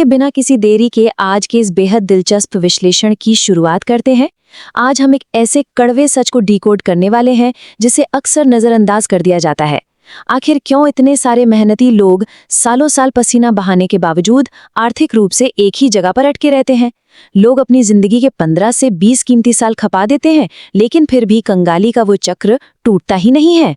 बिना किसी देरी के आज के इस बेहद दिलचस्प विश्लेषण की शुरुआत करते हैं। आज हम एक ऐसे कड़वे सच को डिकोड करने वाले हैं जिसे अक्सर नजरअंदाज कर दिया जाता है। आखिर क्यों इतने सारे मेहनती लोग सालों साल पसीना बहाने के बावजूद आर्थिक रूप से एक ही जगह पर अटके रहते हैं। लोग अपनी जिंदगी के 15 से 20 कीमती साल खपा देते हैं, लेकिन फिर भी कंगाली का वो चक्र टूटता ही नहीं है।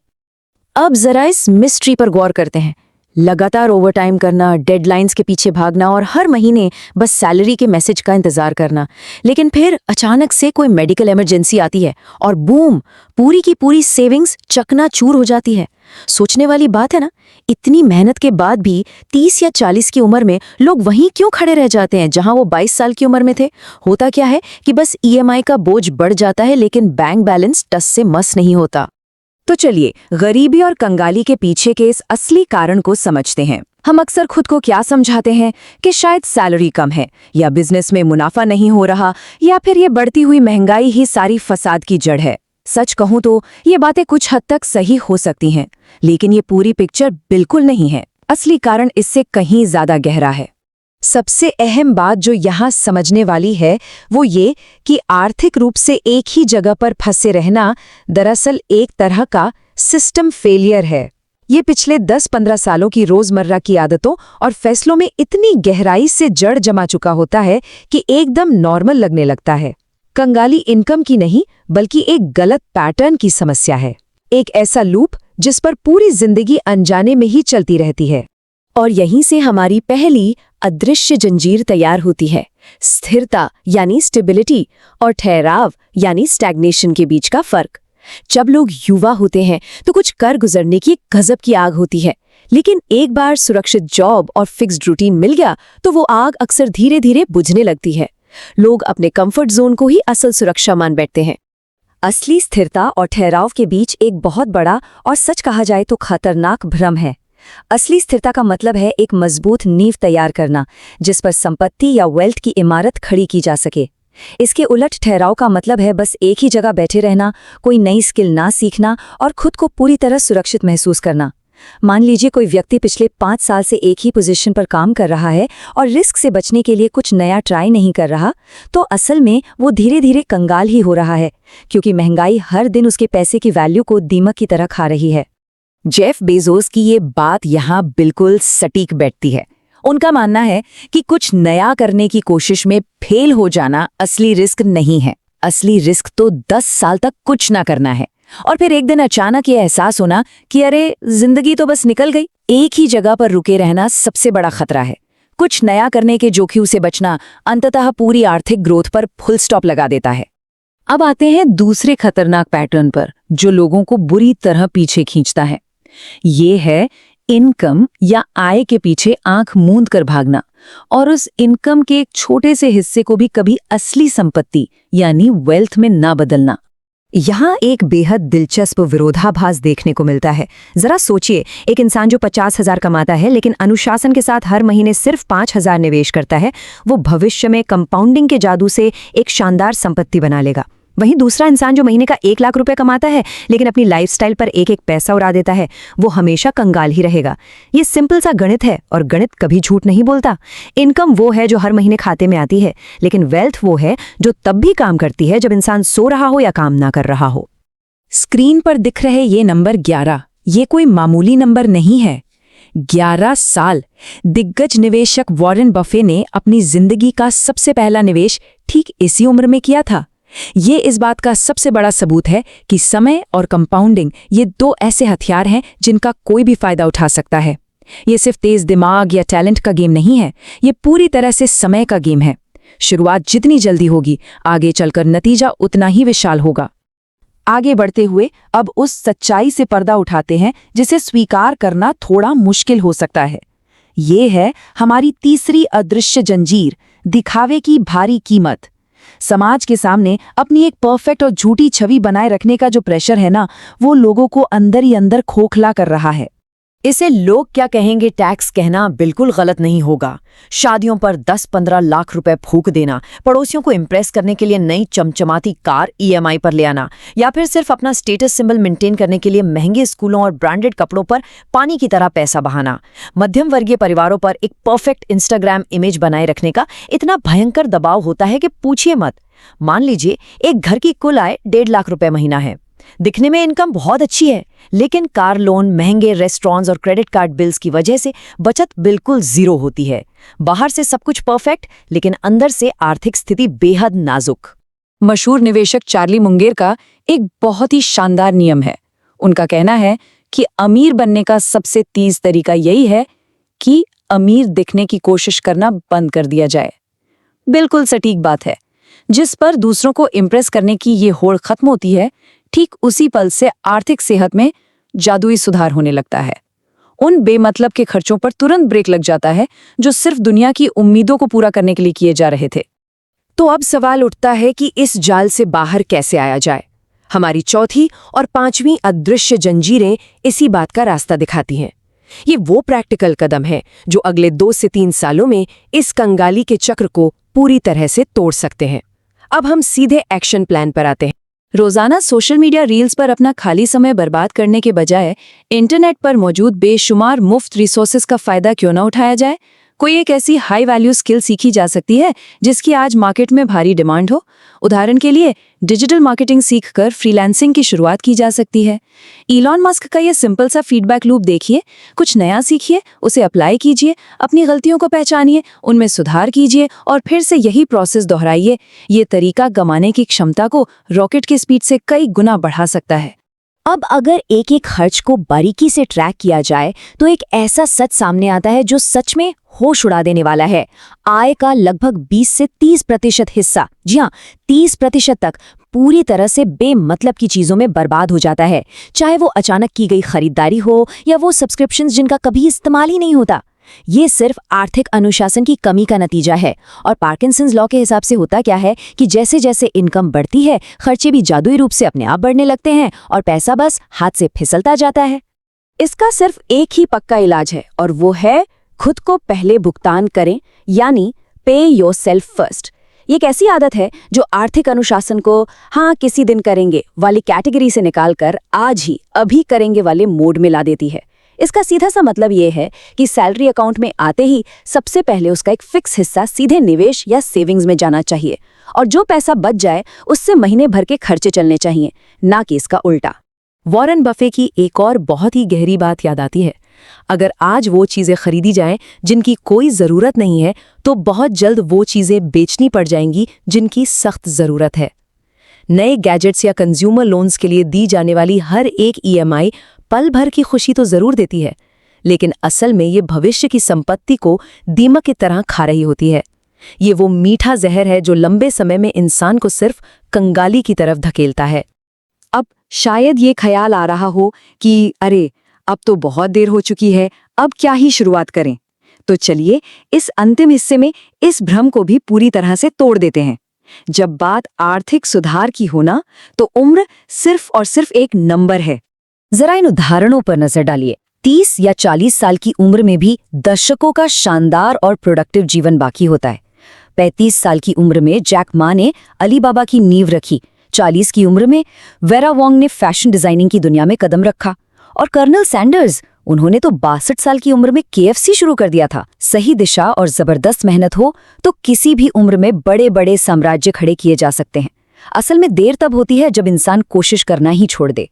अब जरा इस मिस्ट्री पर गौर करते हैं। लगातार ओवरटाइम करना, डेडलाइंस के पीछे भागना और हर महीने बस सैलरी के मैसेज का इंतजार करना, लेकिन फिर अचानक से कोई मेडिकल इमरजेंसी आती है और बूम, पूरी की पूरी सेविंग्स चकनाचूर हो जाती है। सोचने वाली बात है ना, इतनी मेहनत के बाद भी 30 या 40 की उम्र में लोग वहीं क्यों खड़े रह जाते हैं जहां वो 22 साल की उम्र में थे। होता क्या है कि बस ईएमआई का बोझ बढ़ जाता है, लेकिन बैंक बैलेंस टस से मस नहीं होता। तो चलिए गरीबी और कंगाली के पीछे के इस असली कारण को समझते हैं। हम अक्सर खुद को क्या समझाते हैं कि शायद सैलरी कम है, या बिजनेस में मुनाफा नहीं हो रहा, या फिर ये बढ़ती हुई महंगाई ही सारी फसाद की जड़ है। सच कहूं तो ये बातें कुछ हद तक सही हो सकती हैं, लेकिन ये पूरी पिक्चर बिल्कुल नहीं है। असली कारण इससे कहीं ज्यादा गहरा है। सबसे अहम बात जो यहाँ समझने वाली है वो ये कि आर्थिक रूप से एक ही जगह पर फंसे रहना दरअसल एक तरह का सिस्टम फेलियर है। ये पिछले 10-15 सालों की रोजमर्रा की आदतों और फैसलों में इतनी गहराई से जड़ जमा चुका होता है कि एकदम नॉर्मल लगने लगता है। कंगाली इनकम की नहीं, बल्कि एक गलत पैटर्न की समस्या है। एक ऐसा लूप जिस पर पूरी जिंदगी अनजाने में ही चलती रहती है। और यहीं से हमारी पहली अदृश्य जंजीर तैयार होती है। स्थिरता यानी स्टेबिलिटी और ठहराव यानी स्टैग्नेशन के बीच का फर्क। जब लोग युवा होते हैं तो कुछ कर गुजरने की गजब की आग होती है, लेकिन एक बार सुरक्षित जॉब और फिक्स्ड रूटीन मिल गया तो वो आग अक्सर धीरे धीरे बुझने लगती है। लोग अपने कंफर्ट जोन को ही असल सुरक्षा मान बैठते हैं। असली स्थिरता और ठहराव के बीच एक बहुत बड़ा और सच कहा जाए तो खतरनाक भ्रम है। असली स्थिरता का मतलब है एक मजबूत नींव तैयार करना जिस पर संपत्ति या वेल्थ की इमारत खड़ी की जा सके। इसके उलट ठहराव का मतलब है बस एक ही जगह बैठे रहना, कोई नई स्किल ना सीखना और खुद को पूरी तरह सुरक्षित महसूस करना। मान लीजिए कोई व्यक्ति पिछले 5 साल से एक ही पोजीशन पर काम कर रहा है और रिस्क से बचने के लिए कुछ नया ट्राई नहीं कर रहा, तो असल में वो धीरे धीरे कंगाल ही हो रहा है, क्योंकि महंगाई हर दिन उसके पैसे की वैल्यू को दीमक की तरह खा रही है। जेफ बेजोस की ये बात यहाँ बिल्कुल सटीक बैठती है। उनका मानना है कि कुछ नया करने की कोशिश में फेल हो जाना असली रिस्क नहीं है। असली रिस्क तो 10 साल तक कुछ ना करना है और फिर एक दिन अचानक ये एहसास होना कि अरे जिंदगी तो बस निकल गई। एक ही जगह पर रुके रहना सबसे बड़ा खतरा है। कुछ नया करने के जोखिम से बचना अंततः पूरी आर्थिक ग्रोथ पर फुल स्टॉप लगा देता है। अब आते हैं दूसरे खतरनाक पैटर्न पर जो लोगों को बुरी तरह पीछे खींचता है। ये है इनकम या आय के पीछे आंख मूंद कर भागना और उस इनकम के एक छोटे से हिस्से को भी कभी असली संपत्ति यानी वेल्थ में ना बदलना। यहाँ एक बेहद दिलचस्प विरोधाभास देखने को मिलता है। जरा सोचिए, एक इंसान जो 50,000 कमाता है लेकिन अनुशासन के साथ हर महीने सिर्फ 5,000 निवेश करता है, वो भविष्य में कंपाउंडिंग के जादू से एक शानदार संपत्ति बना लेगा। वहीं दूसरा इंसान जो महीने का 1 लाख रुपए कमाता है लेकिन अपनी लाइफस्टाइल पर एक एक पैसा उड़ा देता है, वो हमेशा कंगाल ही रहेगा। ये सिंपल सा गणित है और गणित कभी झूठ नहीं बोलता। इनकम वो है जो हर महीने खाते में आती है, लेकिन वेल्थ वो है जो तब भी काम करती है जब इंसान सो रहा हो या काम ना कर रहा हो। स्क्रीन पर दिख रहे ये नंबर 11, ये कोई मामूली नंबर नहीं है। 11 साल। दिग्गज निवेशक वॉरेन बफे ने अपनी जिंदगी का सबसे पहला निवेश ठीक इसी उम्र में किया था। ये इस बात का सबसे बड़ा सबूत है कि समय और कंपाउंडिंग ये 2 ऐसे हथियार हैं जिनका कोई भी फायदा उठा सकता है। ये सिर्फ तेज दिमाग या टैलेंट का गेम नहीं है, ये पूरी तरह से समय का गेम है। शुरुआत जितनी जल्दी होगी, आगे चलकर नतीजा उतना ही विशाल होगा। आगे बढ़ते हुए अब उस सच्चाई से पर्दा उठाते हैं जिसे स्वीकार करना थोड़ा मुश्किल हो सकता है। ये है हमारी तीसरी अदृश्य जंजीर, दिखावे की भारी कीमत। समाज के सामने अपनी एक परफेक्ट और झूठी छवि बनाए रखने का जो प्रेशर है ना, वो लोगों को अंदर ही अंदर खोखला कर रहा है। इसे लोग क्या कहेंगे टैक्स कहना बिल्कुल गलत नहीं होगा। शादियों पर 10-15 लाख रुपए फूंक देना, पड़ोसियों को इम्प्रेस करने के लिए नई चमचमाती कार ईएमआई पर ले आना, या फिर सिर्फ अपना स्टेटस सिंबल मेंटेन करने के लिए महंगे स्कूलों और ब्रांडेड कपड़ों पर पानी की तरह पैसा बहाना, मध्यम वर्गीय परिवारों पर एक परफेक्ट इंस्टाग्राम इमेज बनाए रखने का इतना भयंकर दबाव होता है कि पूछिए मत। मान लीजिए एक घर की कुल आय 1.5 लाख रुपए महीना है। दिखने में इनकम बहुत अच्छी है, लेकिन कार लोन, महंगे रेस्टोरेंट्स और क्रेडिट कार्ड बिल्स की वजह से बचत बिल्कुल जीरो होती है। बाहर से सब कुछ परफेक्ट, लेकिन अंदर से आर्थिक स्थिति बेहद नाजुक। मशहूर निवेशक चार्ली मुंगेर का एक बहुत ही शानदार नियम है। उनका कहना है कि अमीर बनने का सबसे तेज तरीका यही है कि अमीर दिखने की कोशिश करना बंद कर दिया जाए। बिल्कुल सटीक बात है। जिस पर दूसरों को इम्प्रेस करने की ये होड़ खत्म होती है, ठीक उसी पल से आर्थिक सेहत में जादुई सुधार होने लगता है। उन बेमतलब के खर्चों पर तुरंत ब्रेक लग जाता है जो सिर्फ दुनिया की उम्मीदों को पूरा करने के लिए किए जा रहे थे। तो अब सवाल उठता है कि इस जाल से बाहर कैसे आया जाए। हमारी चौथी और पांचवीं अदृश्य जंजीरें इसी बात का रास्ता दिखाती हैं। ये वो प्रैक्टिकल कदम है जो अगले 2 से 3 सालों में इस कंगाली के चक्र को पूरी तरह से तोड़ सकते हैं। अब हम सीधे एक्शन प्लान पर आते हैं। रोजाना सोशल मीडिया रील्स पर अपना खाली समय बर्बाद करने के बजाय इंटरनेट पर मौजूद बेशुमार मुफ्त रिसोर्सेज का फायदा क्यों ना उठाया जाए। कोई एक ऐसी हाई वैल्यू स्किल सीखी जा सकती है जिसकी आज मार्केट में भारी डिमांड हो। उदाहरण के लिए डिजिटल मार्केटिंग सीखकर फ्रीलांसिंग की शुरुआत की जा सकती है। इलॉन मस्क का ये सिंपल सा फीडबैक लूप देखिए, कुछ नया सीखिए, उसे अप्लाई कीजिए, अपनी गलतियों को पहचानिए, उनमें सुधार कीजिए और फिर से यही प्रोसेस दोहराइए। ये तरीका कमाने की क्षमता को रॉकेट की स्पीड से कई गुना बढ़ा सकता है। अब अगर एक एक खर्च को बारीकी से ट्रैक किया जाए तो एक ऐसा सच सामने आता है जो सच में होश उड़ा देने वाला है। आय का लगभग 20 से 30% हिस्सा, जी हाँ 30% तक पूरी तरह से बेमतलब की चीजों में बर्बाद हो जाता है। चाहे वो अचानक की गई खरीदारी हो या वो सब्सक्रिप्शंस जिनका कभी इस्तेमाल ही नहीं होता। ये सिर्फ आर्थिक अनुशासन की कमी का नतीजा है। और पार्किंसंस लॉ के हिसाब से होता क्या है कि जैसे जैसे इनकम बढ़ती है, खर्चे भी जादुई रूप से अपने आप बढ़ने लगते हैं और पैसा बस हाथ से फिसलता जाता है। इसका सिर्फ एक ही पक्का इलाज है और वो है खुद को पहले भुगतान करें, यानी पे योरसेल्फ फर्स्ट। ये एक ऐसी आदत है जो आर्थिक अनुशासन को हाँ किसी दिन करेंगे वाली कैटेगरी से निकालकर आज ही अभी करेंगे वाले मोड में ला देती है। इसका सीधा सा मतलब ये है कि सैलरी अकाउंट में आते ही सबसे पहले उसका एक फिक्स हिस्सा सीधे निवेश या सेविंग्स में जाना चाहिए और जो पैसा बच जाए उससे महीने भर के खर्चे चलने चाहिए, ना कि इसका उल्टा। वॉरेन बफे की एक और बहुत ही गहरी बात याद आती है। अगर आज वो चीजें खरीदी जाएं जिनकी कोई जरूरत नहीं है, तो बहुत जल्द वो चीजें बेचनी पड़ जाएंगी जिनकी सख्त जरूरत है। नए गैजेट्स या कंज्यूमर लोन्स के लिए दी जाने वाली हर एक ईएमआई पल भर की खुशी तो जरूर देती है, लेकिन असल में ये भविष्य की संपत्ति को दीमक की तरह खा रही होती है। ये वो मीठा जहर है जो लंबे समय में इंसान को सिर्फ कंगाली की तरफ धकेलता है। अब शायद ये ख्याल आ रहा हो कि अरे अब तो बहुत देर हो चुकी है, अब क्या ही शुरुआत करें। तो चलिए इस अंतिम हिस्से में इस भ्रम को भी पूरी तरह से तोड़ देते हैं। जब बात आर्थिक सुधार की हो ना, तो उम्र सिर्फ और सिर्फ एक नंबर है। जरा इन उदाहरणों पर नजर डालिए। 30 या 40 साल की उम्र में भी दशकों का शानदार और प्रोडक्टिव जीवन बाकी होता है। 35 साल की उम्र में जैक मा ने अलीबाबा की नींव रखी। 40 की उम्र में वेरा वोंग ने फैशन डिजाइनिंग की दुनिया में कदम रखा। और कर्नल सैंडर्स, उन्होंने तो 62 साल की उम्र में KFC शुरू कर दिया था। सही दिशा और जबरदस्त मेहनत हो तो किसी भी उम्र में बड़े बड़े साम्राज्य खड़े किए जा सकते हैं। असल में देर तब होती है जब इंसान कोशिश करना ही छोड़ दे।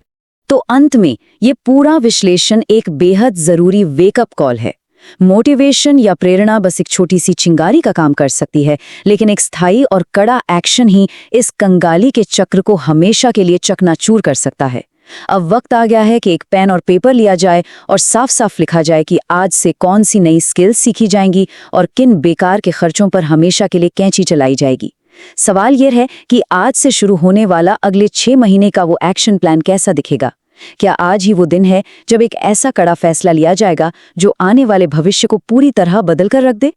तो अंत में ये पूरा विश्लेषण एक बेहद जरूरी वेकअप कॉल है। मोटिवेशन या प्रेरणा बस एक छोटी सी चिंगारी का काम कर सकती है, लेकिन एक स्थायी और कड़ा एक्शन ही इस कंगाली के चक्र को हमेशा के लिए चकनाचूर कर सकता है। अब वक्त आ गया है कि एक पेन और पेपर लिया जाए और साफ साफ लिखा जाए कि आज से कौन सी नई स्किल्स सीखी जाएंगी और किन बेकार के खर्चों पर हमेशा के लिए कैंची चलाई जाएगी। सवाल यह है कि आज से शुरू होने वाला अगले 6 महीने का वो एक्शन प्लान कैसा दिखेगा। क्या आज ही वो दिन है जब एक ऐसा कड़ा फैसला लिया जाएगा जो आने वाले भविष्य को पूरी तरह बदल कर रख दे।